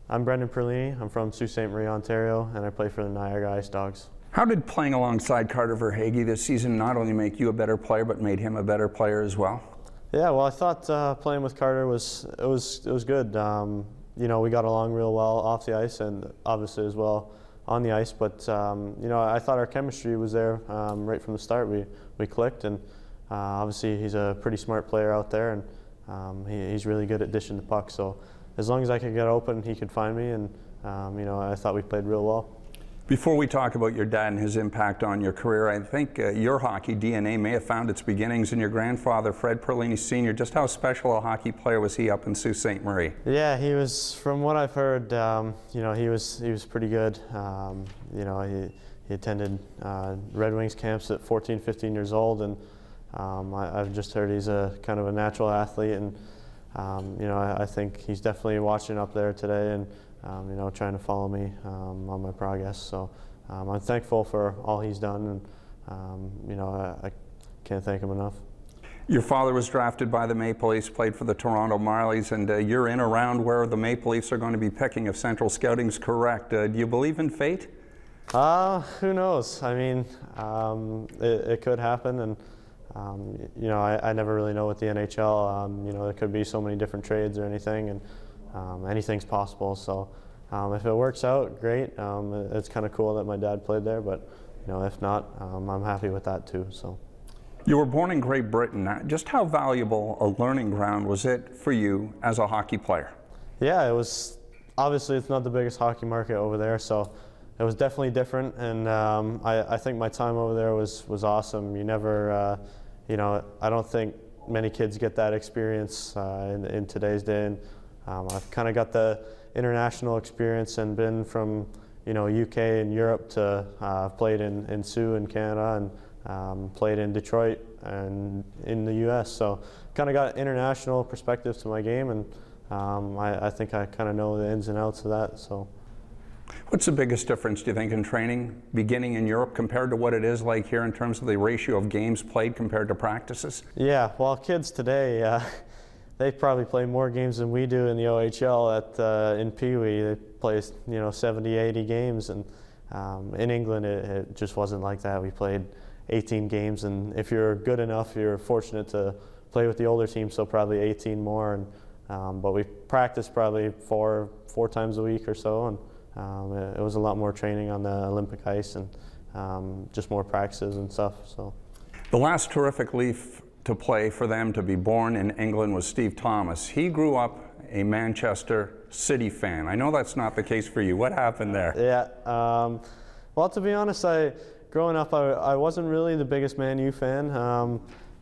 I'm Brendan Perlini. I'm from Sault Ste. Marie, Ontario, and I play for the Niagara Ice Dogs. How did playing alongside Carter Verhaeghe this season not only make you a better player, but made him a better player as well? Yeah, well, I thought playing with Carter was good. You know, we got along real well off the ice and obviously as well on the ice. But you know, I thought our chemistry was there right from the start. We clicked, and obviously he's a pretty smart player out there, and he's really good at dishing the puck. So as long as I could get open, he could find me, and you know, I thought we played real well. Before we talk about your dad and his impact on your career, I think your hockey DNA may have found its beginnings in your grandfather, Fred Perlini Sr. Just how special a hockey player was he up in Sault Ste. Marie? Yeah, he was, from what I've heard, you know, he was pretty good. You know, he attended Red Wings camps at 14, 15 years old, and I've just heard he's a kind of a natural athlete, and you know, I think he's definitely watching up there today, and you know, trying to follow me on my progress. So I'm thankful for all he's done, and you know, I can't thank him enough. Your father was drafted by the Maple Leafs, played for the Toronto Marlies, and you're in around where the Maple Leafs are going to be picking if Central Scouting's correct. Do you believe in fate? Who knows? I mean, it could happen, and you know, I never really know with the NHL. You know, there could be so many different trades or anything, and anything's possible. So if it works out, great. It's kind of cool that my dad played there, but you know, if not, I'm happy with that too. So. You were born in Great Britain. Just how valuable a learning ground was it for you as a hockey player? Yeah, it was. Obviously, it's not the biggest hockey market over there, so it was definitely different. And I think my time over there was awesome. You never, you know, I don't think many kids get that experience in today's day. And I've kind of got the international experience and been from, you know, UK and Europe to played in Sault in Canada, and played in Detroit and in the US. So kind of got international perspective to my game, and I think I kind of know the ins and outs of that. So. What's the biggest difference, do you think, in training beginning in Europe compared to what it is like here in terms of the ratio of games played compared to practices? Yeah, well, kids today, they probably play more games than we do in the OHL in Pee Wee. They play, you know, 70, 80 games, and in England it just wasn't like that. We played 18 games, and if you're good enough, you're fortunate to play with the older team, so probably 18 more. And but we practiced probably four times a week or so, and it was a lot more training on the Olympic ice, and just more practices and stuff. So. The last terrific Leaf to play for them, to be born in England, was Steve Thomas. He grew up a Manchester City fan. I know that's not the case for you. What happened there? Yeah, well, to be honest, growing up, I wasn't really the biggest Man U fan.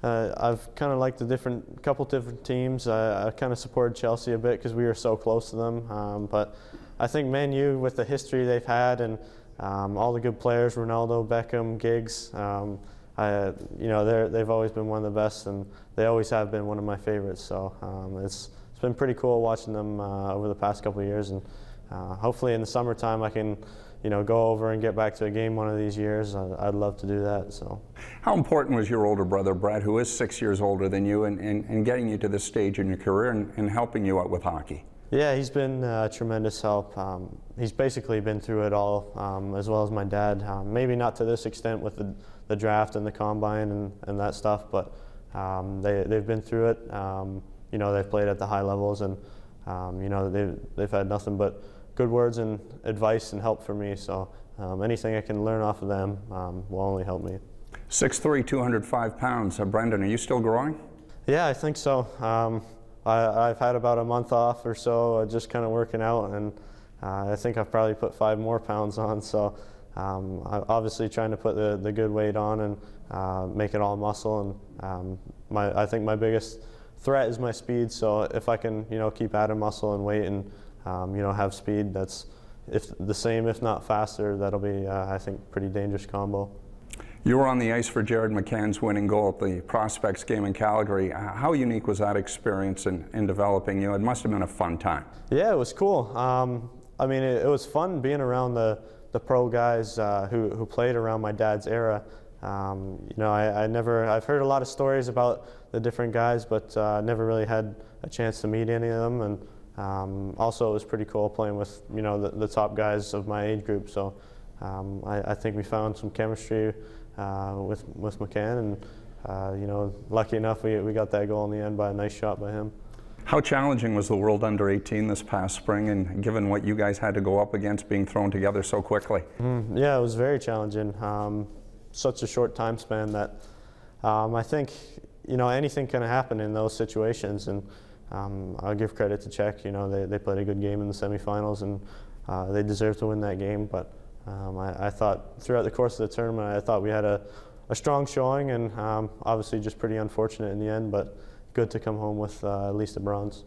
I've kind of liked the couple different teams. I kind of supported Chelsea a bit because we were so close to them. But I think Man U, with the history they've had and all the good players, Ronaldo, Beckham, Giggs, you know, they've always been one of the best, and they always have been one of my favorites. So it's been pretty cool watching them over the past couple of years, and hopefully in the summertime I can, you know, go over and get back to a game one of these years. I'd love to do that. So. How important was your older brother Brett, who is 6 years older than you, in getting you to this stage in your career and helping you out with hockey? Yeah, he's been tremendous help. He's basically been through it all, as well as my dad. Maybe not to this extent with the draft and the combine and that stuff, but they've been through it. You know, they've played at the high levels, and you know, they've had nothing but good words and advice and help for me. So anything I can learn off of them will only help me. 6'3", 205 pounds. Brendan, are you still growing? Yeah, I think so. I've had about a month off or so, just kind of working out, and I think I've probably put 5 more pounds on. So I'm obviously trying to put the good weight on and make it all muscle. And I think my biggest threat is my speed. So if I can, you know, keep adding muscle and weight and you know, have speed that's the same, if not faster, that'll be I think pretty dangerous combo. You were on the ice for Jared McCann's winning goal at the Prospects game in Calgary. How unique was that experience in developing you? It must have been a fun time. Yeah, it was cool. I mean, it was fun being around the pro guys who played around my dad's era. You know, I've heard a lot of stories about the different guys, but never really had a chance to meet any of them. And Also, it was pretty cool playing with the top guys of my age group. So I think we found some chemistry with McCann, and lucky enough we got that goal in the end by a nice shot by him. How challenging was the World Under-18 this past spring, and given what you guys had to go up against being thrown together so quickly? Yeah, it was very challenging. Such a short time span that I think anything can happen in those situations, and I'll give credit to Czech. They played a good game in the semifinals, and they deserved to win that game. But I thought throughout the course of the tournament, I thought we had a strong showing, and obviously just pretty unfortunate in the end, but good to come home with at least a bronze.